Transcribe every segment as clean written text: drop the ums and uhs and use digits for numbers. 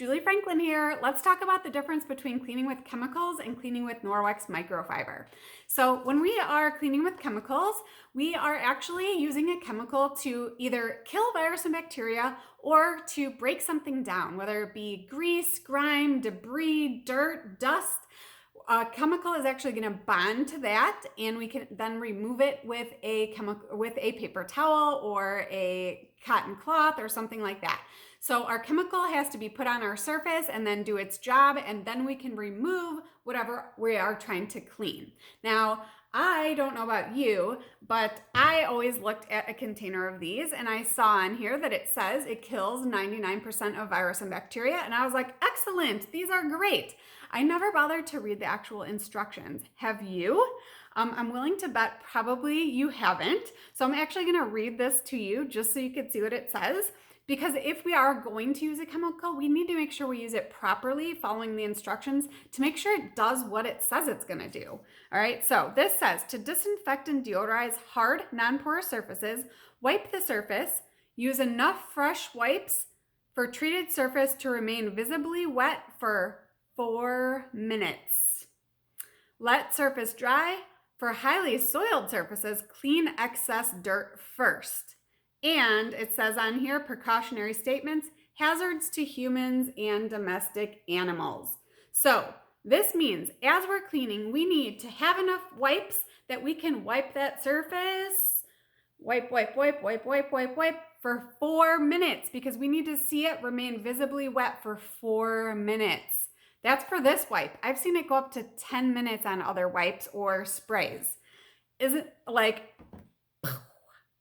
Julie Franklin here. Let's talk about the difference between cleaning with chemicals and cleaning with Norwex microfiber. So when we are cleaning with chemicals, we are actually using a chemical to either kill virus and bacteria or to break something down, whether it be grease, grime, debris, dirt, dust. A chemical is actually going to bond to that, and we can then remove it with a paper towel or a cotton cloth or something like that. So our chemical has to be put on our surface and then do its job, and then we can remove whatever we are trying to clean. Now, I don't know about you, but I always looked at a container of these and I saw on here that it says it kills 99% of virus and bacteria, and I was like, excellent, these are great. I never bothered to read the actual instructions. Have you? I'm willing to bet probably you haven't. So I'm actually going to read this to you just so you can see what it says. Because if we are going to use a chemical, we need to make sure we use it properly, following the instructions to make sure it does what it says it's going to do. All right, so this says to disinfect and deodorize hard, non-porous surfaces, wipe the surface, use enough fresh wipes for treated surface to remain visibly wet for 4 minutes. Let surface dry. For highly soiled surfaces, clean excess dirt first. And it says on here, precautionary statements, hazards to humans and domestic animals. So this means as we're cleaning, we need to have enough wipes that we can wipe that surface. Wipe for 4 minutes, because we need to see it remain visibly wet for 4 minutes. That's for this wipe. I've seen it go up to 10 minutes on other wipes or sprays. Isn't like,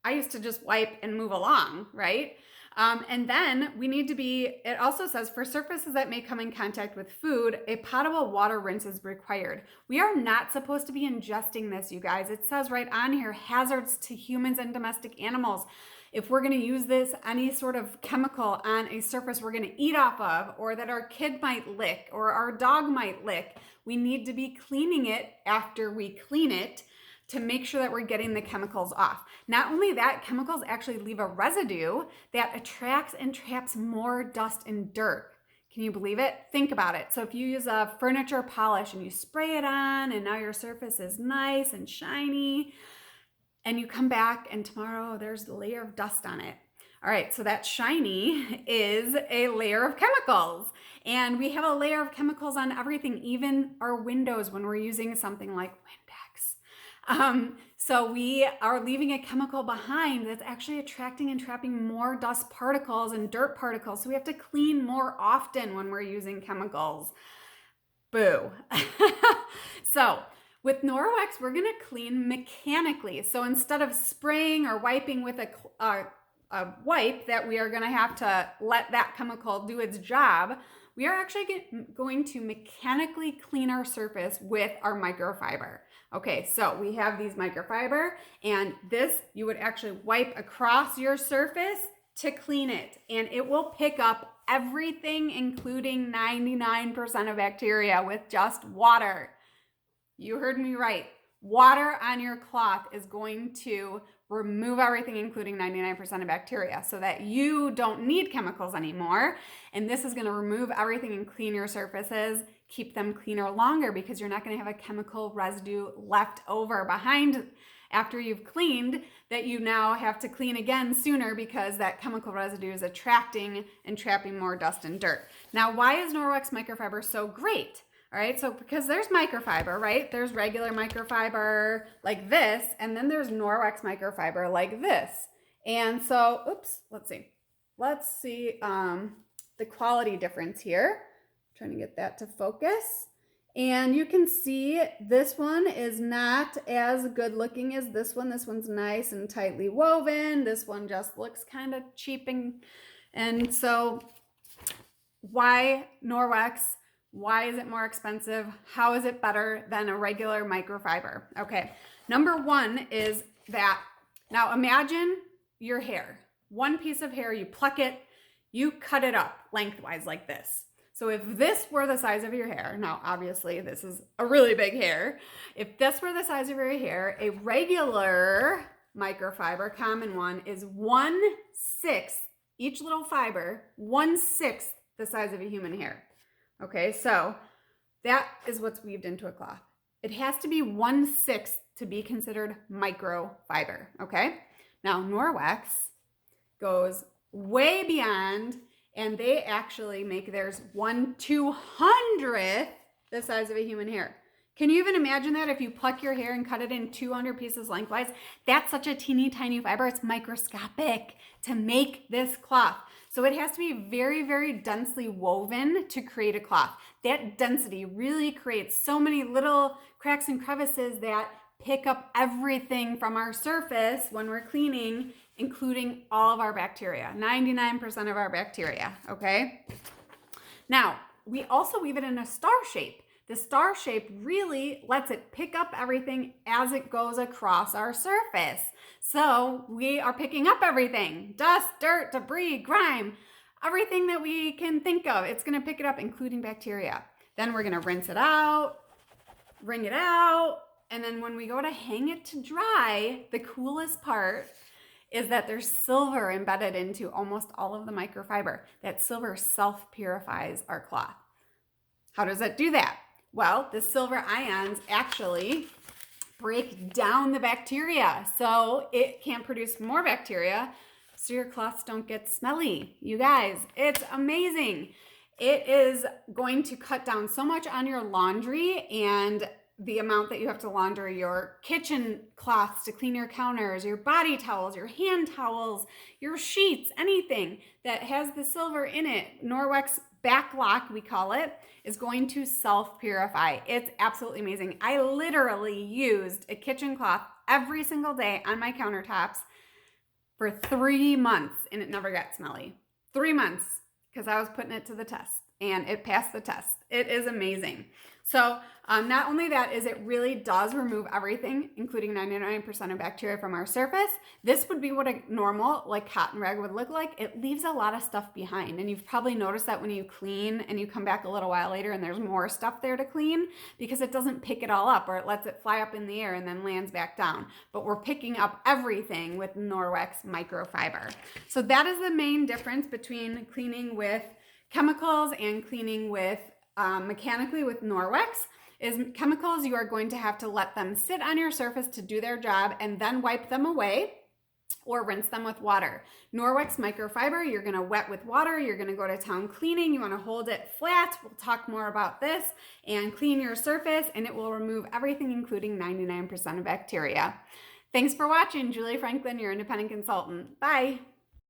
I used to just wipe and move along, right? And then we need to be, it also says for surfaces that may come in contact with food, a potable water rinse is required. We are not supposed to be ingesting this, you guys. It says right on here, hazards to humans and domestic animals. If we're going to use this, any sort of chemical on a surface we're going to eat off of, or that our kid might lick, or our dog might lick, we need to be cleaning it after we clean it to make sure that we're getting the chemicals off. Not only that, chemicals actually leave a residue that attracts and traps more dust and dirt. Can you believe it? Think about it. So if you use a furniture polish and you spray it on and now your surface is nice and shiny, and you come back and tomorrow there's a layer of dust on it. All right, so that shiny is a layer of chemicals. And we have a layer of chemicals on everything, even our windows when we're using something like Windex. So we are leaving a chemical behind that's actually attracting and trapping more dust particles and dirt particles. So we have to clean more often when we're using chemicals. Boo. So with Norwex, we're gonna clean mechanically. So instead of spraying or wiping with a wipe that we are gonna have to let that chemical do its job, we are actually going to mechanically clean our surface with our microfiber. Okay, so we have these microfiber, and this you would actually wipe across your surface to clean it, and it will pick up everything, including 99% of bacteria, with just water. You heard me right. Water on your cloth is going to remove everything, including 99% of bacteria, so that you don't need chemicals anymore. And this is going to remove everything and clean your surfaces, keep them cleaner longer, because you're not going to have a chemical residue left over behind after you've cleaned that you now have to clean again sooner, because that chemical residue is attracting and trapping more dust and dirt. Now, why is Norwex microfiber so great? All right, so because there's microfiber, right? There's regular microfiber like this, and then there's Norwex microfiber like this. And so, oops, let's see the quality difference here. I'm trying to get that to focus. And you can see this one is not as good looking as this one. This one's nice and tightly woven. This one just looks kind of cheap. And so why Norwex? Why is it more expensive? How is it better than a regular microfiber? Okay, number one is that, now imagine your hair. One piece of hair, you pluck it, you cut it up lengthwise like this. So if this were the size of your hair, now obviously this is a really big hair. If this were the size of your hair, a regular microfiber, common one, is 1/6, each little fiber, 1/6 the size of a human hair. Okay, so that is what's weaved into a cloth. It has to be 1/6 to be considered microfiber, okay? Now, Norwex goes way beyond, and they actually make theirs 1/200th the size of a human hair. Can you even imagine that if you pluck your hair and cut it in 200 pieces lengthwise? That's such a teeny tiny fiber. It's microscopic to make this cloth. So it has to be very, very densely woven to create a cloth. That density really creates so many little cracks and crevices that pick up everything from our surface when we're cleaning, including all of our bacteria, 99% of our bacteria, okay? Now, we also weave it in a star shape. The star shape really lets it pick up everything as it goes across our surface. So we are picking up everything, dust, dirt, debris, grime, everything that we can think of. It's gonna pick it up, including bacteria. Then we're gonna rinse it out, wring it out, and then when we go to hang it to dry, the coolest part is that there's silver embedded into almost all of the microfiber. That silver self-purifies our cloth. How does it do that? Well, the silver ions actually break down the bacteria, so it can produce more bacteria, so your cloths don't get smelly. You guys, it's amazing. It is going to cut down so much on your laundry and the amount that you have to launder your kitchen cloths to clean your counters, your body towels, your hand towels, your sheets, anything that has the silver in it. Norwex backlock, we call it, is going to self-purify. It's absolutely amazing. I literally used a kitchen cloth every single day on my countertops for 3 months and it never got smelly. 3 months, because I was putting it to the test and it passed the test. It is amazing. So not only that is it really does remove everything, including 99% of bacteria from our surface. This would be what a normal like cotton rag would look like. It leaves a lot of stuff behind. And you've probably noticed that when you clean and you come back a little while later and there's more stuff there to clean because it doesn't pick it all up or it lets it fly up in the air and then lands back down. But we're picking up everything with Norwex microfiber. So that is the main difference between cleaning with chemicals and cleaning with mechanically with Norwex. Is chemicals, you are going to have to let them sit on your surface to do their job and then wipe them away or rinse them with water. Norwex microfiber, you're gonna wet with water, you're gonna go to town cleaning, you wanna hold it flat, we'll talk more about this, and clean your surface and it will remove everything including 99% of bacteria. Thanks for watching. Julie Franklin, your independent consultant. Bye.